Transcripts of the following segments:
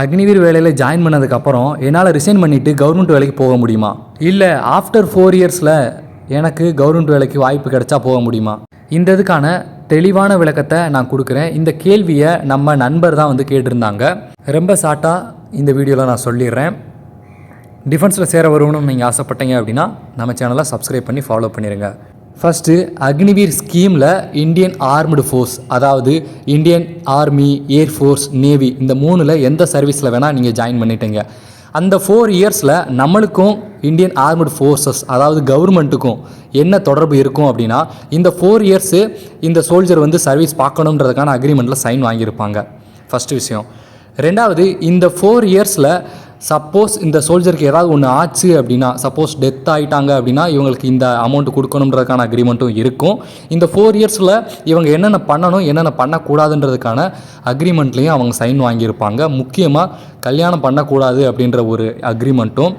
அக்னிவீர் வேலையில் ஜாயின் பண்ணதுக்கப்புறம் என்னால் ரிசைன் பண்ணிவிட்டு கவர்மெண்ட் வேலைக்கு போக முடியுமா? இல்லை ஆஃப்டர் 4 இயர்ஸில் எனக்கு கவர்மெண்ட் வேலைக்கு வாய்ப்பு கிடைச்சா போக முடியுமா? இந்த இதுக்கான தெளிவான விளக்கத்தை நான் கொடுக்குறேன். இந்த கேள்வியை நம்ம நண்பர் தான் வந்து கேட்டிருந்தாங்க. ரொம்ப ஷார்ட்டாக இந்த வீடியோவில் நான் சொல்லிடுறேன். டிஃபென்ஸில் சேர வருவணும்னு நீங்கள் ஆசைப்பட்டீங்க அப்படின்னா நம்ம சேனலை சப்ஸ்கிரைப் பண்ணி ஃபாலோ பண்ணிடுங்க. ஃபஸ்ட்டு அக்னிவீர் ஸ்கீமில் இந்தியன் ஆர்ம்டு ஃபோர்ஸ், அதாவது இந்தியன் ஆர்மி, ஏர்ஃபோர்ஸ், நேவி, இந்த 3ல் எந்த சர்வீஸில் வேணால் நீங்கள் ஜாயின் பண்ணிட்டீங்க. அந்த 4 இயர்ஸில் நம்மளுக்கும் இந்தியன் ஆர்ம்டு ஃபோர்ஸஸ், அதாவது கவர்மெண்ட்டுக்கும் என்ன தொடர்பு இருக்கும் அப்படின்னா, இந்த 4 இயர்ஸு இந்த சோல்ஜர் வந்து சர்வீஸ் பார்க்கணுன்றதுக்கான அக்ரிமெண்ட்டில் சைன் வாங்கியிருப்பாங்க. ஃபஸ்ட்டு விஷயம். ரெண்டாவது, இந்த 4 இயர்ஸில் சப்போஸ் இந்த சோல்ஜருக்கு ஏதாவது ஒன்று ஆச்சு அப்படின்னா, சப்போஸ் டெத் ஆகிட்டாங்க அப்படின்னா இவங்களுக்கு இந்த அமௌண்ட் கொடுக்கணுன்றதுக்கான அக்ரிமெண்ட்டும் இருக்கும். இந்த 4 இயர்ஸில் இவங்க என்னென்ன பண்ணணும், என்னென்ன பண்ணக்கூடாதுன்றதுக்கான அக்ரிமெண்ட்லேயும் அவங்க சைன் வாங்கியிருப்பாங்க. முக்கியமாக கல்யாணம் பண்ணக்கூடாது அப்படின்ற ஒரு அக்ரிமெண்ட்டும்.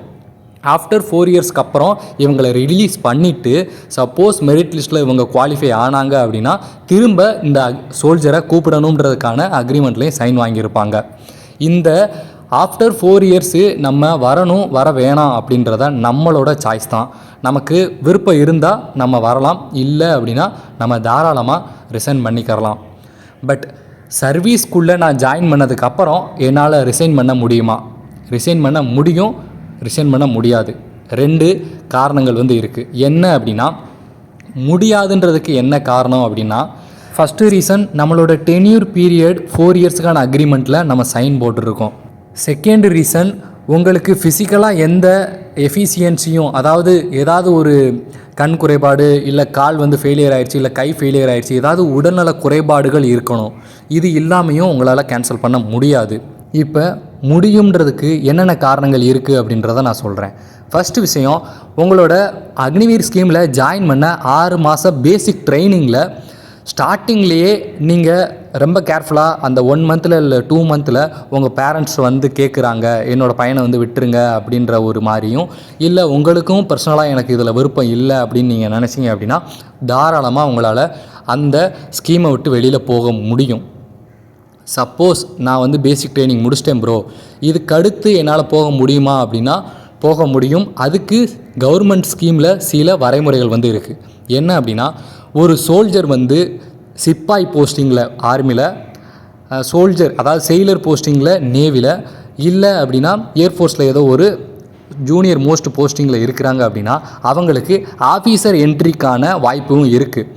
ஆஃப்டர் 4 இயர்ஸ்க்கு அப்புறம் இவங்களை ரிலீஸ் பண்ணிவிட்டு சப்போஸ் மெரிட் லிஸ்ட்டில் இவங்க குவாலிஃபை ஆனாங்க அப்படின்னா திரும்ப இந்த சோல்ஜரை கூப்பிடணுன்றதுக்கான அக்ரிமெண்ட்லேயும் சைன் வாங்கியிருப்பாங்க. இந்த ஆஃப்டர் 4 இயர்ஸு நம்ம வரணும் வர வேணாம் அப்படின்றத நம்மளோட சாய்ஸ் தான். நமக்கு விருப்பம் இருந்தால் நம்ம வரலாம், இல்லை அப்படின்னா நம்ம தாராளமாக ரிசைன் பண்ணிக்கிறலாம். பட் சர்வீஸ்க்குள்ளே நான் ஜாயின் பண்ணதுக்கப்புறம் என்னால் ரிசைன் பண்ண முடியுமா? ரிசைன் பண்ண முடியும், ரிசைன் பண்ண முடியாது. 2 காரணங்கள் வந்து இருக்குது. என்ன அப்படின்னா, முடியாதுன்றதுக்கு என்ன காரணம் அப்படின்னா, ஃபஸ்ட்டு ரீசன், நம்மளோட டென்யூர் பீரியட் 4 இயர்ஸுக்கான அக்ரிமெண்ட்டில் நம்ம சைன் போட்டுருக்கோம். செகண்ட் ரீசன், உங்களுக்கு ஃபிசிக்கலாக எந்த எஃபிஷியன்சியும், அதாவது ஏதாவது ஒரு கண் குறைபாடு, இல்லை கால் வந்து ஃபெயிலியர் ஆகிடுச்சு, இல்லை கை ஃபெயிலியர் ஆகிடுச்சு, ஏதாவது உடல்நல குறைபாடுகள் இருக்கணும். இது இல்லாமையும் உங்களால் கேன்சல் பண்ண முடியாது. இப்போ முடியுன்றதுக்கு என்னென்ன காரணங்கள் இருக்குது அப்படின்றத நான் சொல்கிறேன். ஃபஸ்ட்டு விஷயம், உங்களோட அக்னிவீர் ஸ்கீமில் ஜாயின் பண்ண 6 மாத பேசிக் ட்ரைனிங்கில் ஸ்டார்டிங்லேயே நீங்கள் ரொம்ப கேர்ஃபுல்லாக அந்த 1 மந்தில் இல்லை 2 மந்தில் உங்கள் பேரண்ட்ஸ் வந்து கேட்குறாங்க, என்னோடய பையனை வந்து விட்டுருங்க அப்படின்ற ஒரு மாதிரியும், இல்லை உங்களுக்கும் பர்சனலாக எனக்கு இதில் விருப்பம் இல்லை அப்படின்னு நீங்கள் நினச்சிங்க அப்படின்னா தாராளமாக உங்களால் அந்த ஸ்கீமை விட்டு வெளியில் போக முடியும். சப்போஸ் நான் வந்து பேசிக் ட்ரைனிங் முடிச்சிட்டேன் ப்ரோ, இதுக்கடுத்து என்னால் போக முடியுமா அப்படின்னா போக முடியும். அதுக்கு கவர்மெண்ட் ஸ்கீமில் சில வரைமுறைகள் வந்து இருக்குது. என்ன அப்படின்னா, ஒரு சோல்ஜர் வந்து சிப்பாய் போஸ்டிங்கில் ஆர்மியில், சோல்ஜர் அதாவது செயிலர் போஸ்டிங்கில் நேவியில், இல்லை அப்படின்னா ஏர்ஃபோர்ஸில் ஏதோ ஒரு ஜூனியர் மோஸ்ட் போஸ்டிங்கில் இருக்கிறாங்க அப்படின்னா அவங்களுக்கு ஆஃபீஸர் என்ட்ரிக்கான வாய்ப்பும் இருக்குது.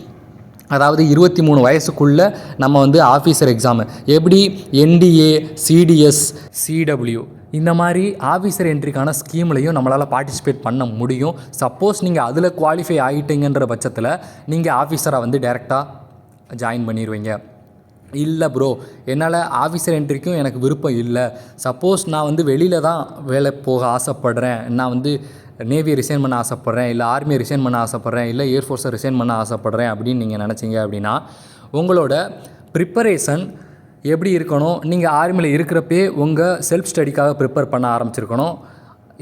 அதாவது 23 வயசுக்குள்ளே நம்ம வந்து ஆஃபீஸர் எக்ஸாமு, எப்படி என்டிஏ, சிடிஎஸ், சிடபிள்யூ இந்த மாதிரி ஆஃபீஸர் என்ட்ரிக்கான ஸ்கீம்லையும் நம்மளால் பார்ட்டிசிபேட் பண்ண முடியும். சப்போஸ் நீங்கள் அதில் குவாலிஃபை ஆகிட்டீங்கன்ற பட்சத்தில் நீங்கள் ஆஃபீஸராக வந்து டைரெக்டாக ஜாயின் பண்ணிடுவீங்க. இல்லை ப்ரோ, என்னால் ஆஃபீஸர் என்ட்ரிக்கும் எனக்கு விருப்பம் இல்லை, சப்போஸ் நான் வந்து வெளியில் தான் வேலை போக ஆசைப்பட்றேன், நான் வந்து நேவியை ரிசைன் பண்ண ஆசைப்பட்றேன், இல்லை ஆர்மியை ரிசைன் பண்ண ஆசைப்பட்றேன், இல்லை ஏர்ஃபோர்ஸை ரிசைன் பண்ண ஆசைப்பட்றேன் அப்படின்னு நீங்கள் நினச்சிங்க அப்படின்னா உங்களோட ப்ரிப்பரேஷன் எப்படி இருக்கணும்? நீங்கள் ஆர்மியில் இருக்கிறப்பே உங்கள் செல்ஃப் ஸ்டடிக்காக ப்ரிப்பேர் பண்ண ஆரம்பிச்சிருக்கணும்,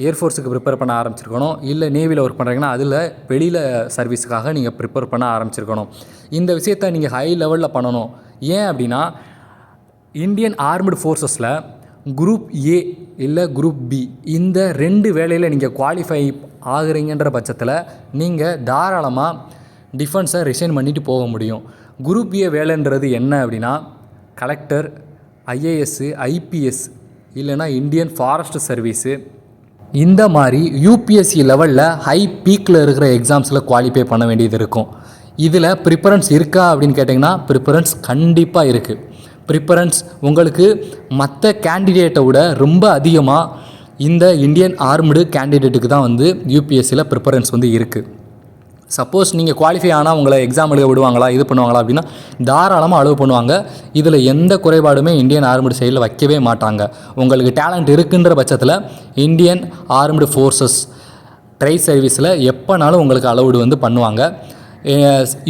ஏர்ஃபோர்ஸுக்கு ப்ரிப்பேர் பண்ண ஆரம்பிச்சிருக்கணும், இல்லை நேவியில் ஒர்க் பண்ணுறீங்கன்னா அதில் வெளியில் சர்வீஸுக்காக நீங்கள் ப்ரிப்பேர் பண்ண ஆரம்பிச்சிருக்கணும். இந்த விஷயத்தை நீங்கள் ஹை லெவலில் பண்ணணும். ஏன் அப்படின்னா, இந்தியன் ஆர்ம்டு ஃபோர்ஸஸில் குரூப் ஏ இல்லை குரூப் பி இந்த 2 வேலையில் நீங்கள் குவாலிஃபை ஆகுறீங்கன்ற பட்சத்தில் நீங்கள் தாராளமாக டிஃபென்ஸை ரிசைன் பண்ணிவிட்டு போக முடியும். குரூப் ஏ வேலைன்றது என்ன அப்படின்னா, கலெக்டர், ஐஏஎஸ்ஸு, ஐபிஎஸ், இல்லைனா இந்தியன் ஃபாரஸ்ட் சர்வீஸு, இந்த மாதிரி யூபிஎஸ்சி லெவலில் ஹை பீக்கில் இருக்கிற எக்ஸாம்ஸில் குவாலிஃபை பண்ண வேண்டியது இருக்கும். இதில் ப்ரிஃபரன்ஸ் இருக்கா அப்படின்னு கேட்டிங்கன்னா ப்ரிஃபரன்ஸ் கண்டிப்பாக இருக்குது. ப்ரிஃபரன்ஸ் உங்களுக்கு மற்ற கேண்டிடேட்டை விட ரொம்ப அதிகமாக இந்த இந்தியன் ஆர்ம்டு கேண்டிடேட்டுக்கு தான் வந்து யூபிஎஸ்சியில் ப்ரிஃபரன்ஸ் வந்து இருக்குது. சப்போஸ் நீங்கள் குவாலிஃபை ஆனால் உங்களை எக்ஸாம் எழுத விடுவாங்களா, இது பண்ணுவாங்களா அப்படின்னா தாராளமாக அலோவ் பண்ணுவாங்க. இதில் எந்த குறைபாடுமே இந்தியன் ஆர்ம்டு சைடில் வைக்கவே மாட்டாங்க. உங்களுக்கு டேலண்ட் இருக்குன்ற பட்சத்தில் இந்தியன் ஆர்ம்டு ஃபோர்ஸஸ் ட்ரை சர்வீஸில் எப்போனாலும் உங்களுக்கு அலோவ்டு வந்து பண்ணுவாங்க.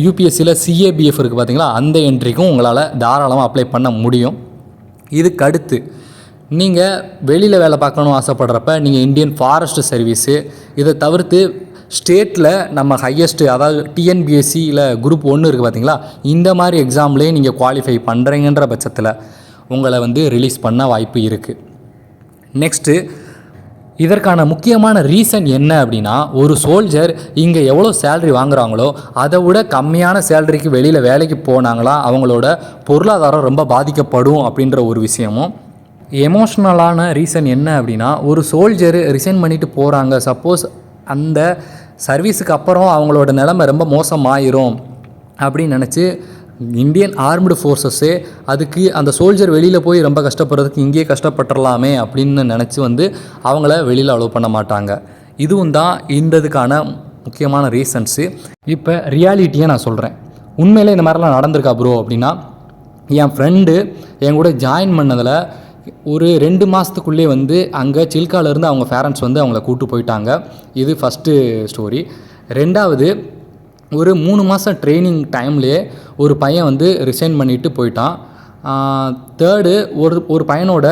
யூபிஎஸ்சியில் சிஏபிஎஃப் இருக்குது பார்த்தீங்களா, அந்த என்ட்ரிக்கும் உங்களால் தாராளமாக அப்ளை பண்ண முடியும். இதுக்கு அடுத்து நீங்கள் வெளியில் வேலை பார்க்கணும் ஆசைப்படுறப்ப நீங்கள் இந்தியன் ஃபாரஸ்ட் சர்வீஸு, இதை தவிர்த்து ஸ்டேட்டில் நம்ம ஹையஸ்ட்டு, அதாவது டிஎன்பிஎஸ்சியில் குரூப் 1 இருக்குது பார்த்தீங்களா, இந்த மாதிரி எக்ஸாம்லேயே நீங்கள் குவாலிஃபை பண்ணுறீங்கன்ற பட்சத்தில் உங்களை வந்து ரிலீஸ் பண்ண வாய்ப்பு இருக்குது. நெக்ஸ்ட்டு இதற்கான முக்கியமான ரீசன் என்ன அப்படின்னா, ஒரு சோல்ஜர் இங்கே எவ்வளோ சேலரி வாங்குறாங்களோ அதை விட கம்மியான சேலரிக்கு வெளியில் வேலைக்கு போனாங்களா அவங்களோட பொருளாதாரம் ரொம்ப பாதிக்கப்படும் அப்படின்ற ஒரு விஷயமும். எமோஷ்னலான ரீசன் என்ன அப்படின்னா, ஒரு சோல்ஜர் ரிசைன் பண்ணிட்டு போகிறாங்க, சப்போஸ் அந்த சர்வீஸுக்கு அப்புறம் அவங்களோட நிலைமை ரொம்ப மோசமாயிரும் அப்படின்னு நினச்சி இந்தியன் ஆர்ம்டு ஃபோர்ஸஸ்ஸே அதுக்கு அந்த சோல்ஜர் வெளியில் போய் ரொம்ப கஷ்டப்படுறதுக்கு இங்கேயே கஷ்டப்பட்டுடலாமே அப்படின்னு நினச்சி அவங்கள வெளியில் அலோவ் பண்ண மாட்டாங்க. இதுவும் தான் இதுக்கான முக்கியமான ரீசன்ஸு. இப்போ ரியாலிட்டியை நான் சொல்கிறேன். உண்மையிலே இந்த மாதிரிலாம் நடந்திருக்கா ப்ரோ அப்படின்னா, என் ஃப்ரெண்டு என் கூட ஜாயின் பண்ணதில் ஒரு 2 மாதத்துக்குள்ளே அங்கே சில்காலேருந்து அவங்க பேரண்ட்ஸ் அவங்கள கூப்பிட்டு போயிட்டாங்க. இது ஃபஸ்ட்டு ஸ்டோரி. 2வது, ஒரு 3 மாதம் ட்ரைனிங் டைம்லேயே ஒரு பையன் ரிசைன் பண்ணிவிட்டு போயிட்டான். 3rd, ஒரு பையனோட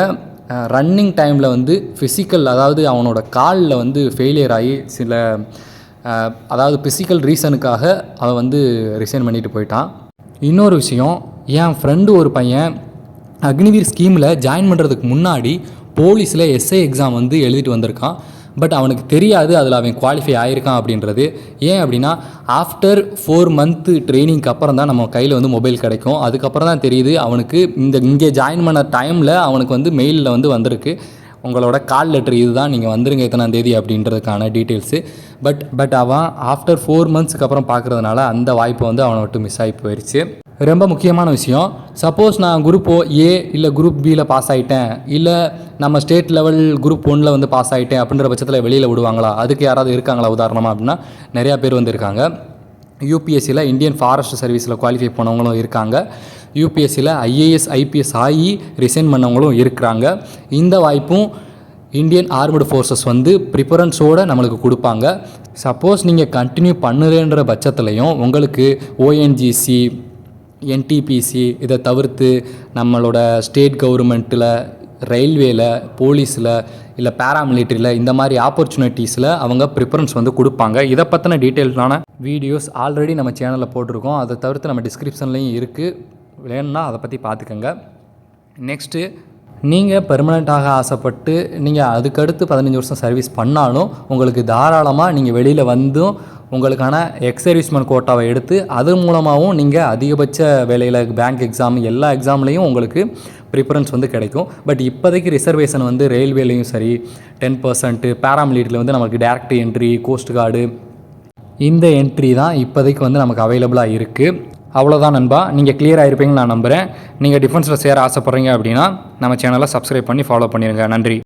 ரன்னிங் டைமில் ஃபிசிக்கல், அதாவது அவனோட காலில் ஃபெயிலியர் ஆகி சில அதாவது ஃபிசிக்கல் ரீசனுக்காக அவன் ரிசைன் பண்ணிட்டு போயிட்டான். இன்னொரு விஷயம், என் ஃப்ரெண்டு ஒரு பையன் அக்னிவீர் ஸ்கீமில் ஜாயின் பண்ணுறதுக்கு முன்னாடி போலீஸில் எஸ்ஐ எக்ஸாம் எழுதிட்டு வந்திருக்கான். பட் அவனுக்கு தெரியாது அதில் அவன் குவாலிஃபை ஆகிருக்கான் அப்படின்றது. ஏன் அப்படின்னா, ஆஃப்டர் 4 மந்த்து ட்ரைனிங்க்கு அப்புறம் தான் நம்ம கையில் மொபைல் கிடைக்கும். அதுக்கப்புறம் தான் தெரியுது அவனுக்கு இங்கே ஜாயின் பண்ண டைமில் அவனுக்கு மெயிலில் வந்திருக்கு, உங்களோட கால் லெட்டர் இது தான், நீங்கள் வந்துருங்க இத்தனாம் தேதி அப்படின்றதுக்கான டீட்டெயில்ஸு. பட் அவன் ஆஃப்டர் 4 மந்த்ஸ்க்கு அப்புறம் பார்க்குறதுனால அந்த வாய்ப்பு அவனை விட்டு மிஸ் ஆகி போயிடுச்சு. ரொம்ப முக்கியமான விஷயம், சப்போஸ் நான் குரூப் ஏ இல்லை குரூப் பியில் பாஸ் ஆகிட்டேன், இல்லை நம்ம ஸ்டேட் லெவல் குரூப் 1 பாஸ் ஆகிட்டேன் அப்படின்ற பட்சத்தில் வெளியில் விடுவாங்களா? அதுக்கு யாராவது இருக்காங்களா உதாரணமாக அப்படின்னா, நிறையா பேர் இருக்காங்க. யூபிஎஸ்சியில் இந்தியன் ஃபாரஸ்ட் சர்வீஸில் குவாலிஃபை பண்ணவங்களும் இருக்காங்க. யூபிஎஸ்சியில் ஐஏஎஸ் ஐபிஎஸ் ஆகி ரிசைன் பண்ணவங்களும் இருக்கிறாங்க. இந்த வாய்ப்பும் இந்தியன் ஆர்ம்டு ஃபோர்ஸஸ் ப்ரிஃபரன்ஸோடு நம்மளுக்கு கொடுப்பாங்க. சப்போஸ் நீங்கள் கண்டினியூ பண்ணுறேன்ற பட்சத்துலையும் உங்களுக்கு ஓஎன்ஜிசி, என்டிபிசி இதை தவிர்த்து நம்மளோட ஸ்டேட் கவர்மெண்ட்டில், ரயில்வேல, போலீஸில், இல்லை பேராமிலிட்டரியில் இந்த மாதிரி ஆப்பர்ச்சுனிட்டிஸில் அவங்க ப்ரிஃபரன்ஸ் கொடுப்பாங்க. இதை பற்றின டீட்டெயில்ஸான வீடியோஸ் ஆல்ரெடி நம்ம சேனலில் போட்டிருக்கோம். அதை தவிர்த்து நம்ம டிஸ்கிரிப்ஷன்லேயும் இருக்குது, வேணும்னா அதை பற்றி பார்த்துக்கோங்க. நெக்ஸ்ட்டு, நீங்கள் பெர்மனெண்ட்டாக ஆசைப்பட்டு நீங்கள் அதுக்கடுத்து 15 வருஷம் சர்வீஸ் பண்ணாலும் உங்களுக்கு தாராளமாக நீங்கள் வெளியில் உங்களுக்கான எக்ஸ் சர்வீஸ்மேன் கோட்டாவை எடுத்து அது மூலமாகவும் நீங்கள் அதிகபட்ச வேலையில் பேங்க் எக்ஸாம் எல்லா எக்ஸாம்லேயும் உங்களுக்கு ப்ரிஃபரன்ஸ் கிடைக்கும். பட் இப்போதைக்கு ரிசர்வேஷன் ரயில்வேலையும் சரி 10%, பேராமிலிட்டரியில் நமக்கு டேரக்ட் என்ட்ரி, கோஸ்ட் கார்டு இந்த என்ட்ரி தான் இப்போதைக்கு நமக்கு அவைலபிளாக இருக்குது. அவ்வளோதான் நண்பா, நீங்கள் கிளியராக இருப்பீங்கன்னு நான் நம்புகிறேன். நீங்கள் டிஃபென்ஸில் சேர ஆசைப்பட்றீங்க அப்படின்னா நம்ம சேனலை சப்ஸ்கிரைப் பண்ணி ஃபாலோ பண்ணிடுங்க. நன்றி.